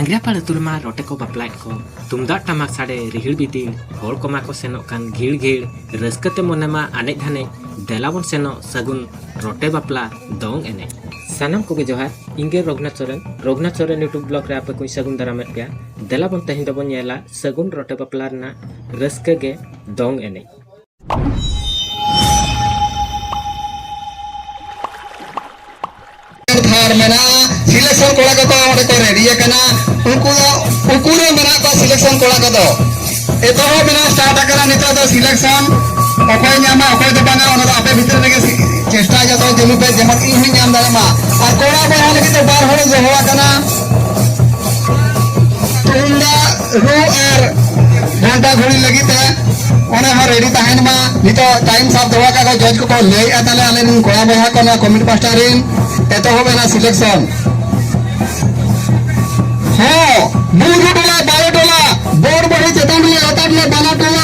अंग्रेपाड़ तुरमा रोटे को बापलाय को तुमदा टमाक साड़े रिहिड़ बिदी होड़ को माको सेनो कान घिड़ घिड़ रस्कते मोने मा आने घाने देलाबन सेनो सगुन रोटे बापला दोंग एने सानम को जोहार इंगे रघुनाथ सोरेन यूट्यूब ब्लॉग रे आपे कोई सगुन दारामेट गया देलाबन तहिन दबन येला सगुन रोटे बापला रना रस्के गे दोंग एने सिलेक्शन कोड़ा को रेडी उनको मेना को सिलेक्शन कोड़ा को एतो बिना स्टार्ट करा नितो तो सिलेक्शन अखय नामा अखय दे बना ओना आपे भीतर लगे चेष्टा जतो जमी पे जमत इन नाम दामा और कोड़ा बना लगे तो बार होड़ जो हुआ कना तुंदा रू और घंटा घड़ी लगी थे ओने ह रेडी तहन मा नितो टाइम साफ दवा का जज को ले आताले आले नु कोड़ा बहा को ना कमेंट पास्टर इन एतो होबे ना सिलेक्शन हाँ बुरु टोला बायो टोला बोर बड़ी चेतावनी अतारले बाना टोला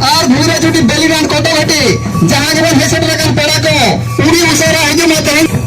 और भूरे छुटी बेलीरान कोटो घटी जहां के हेसेट लगन पेड़ा को उड़ी उसारा हिजु मत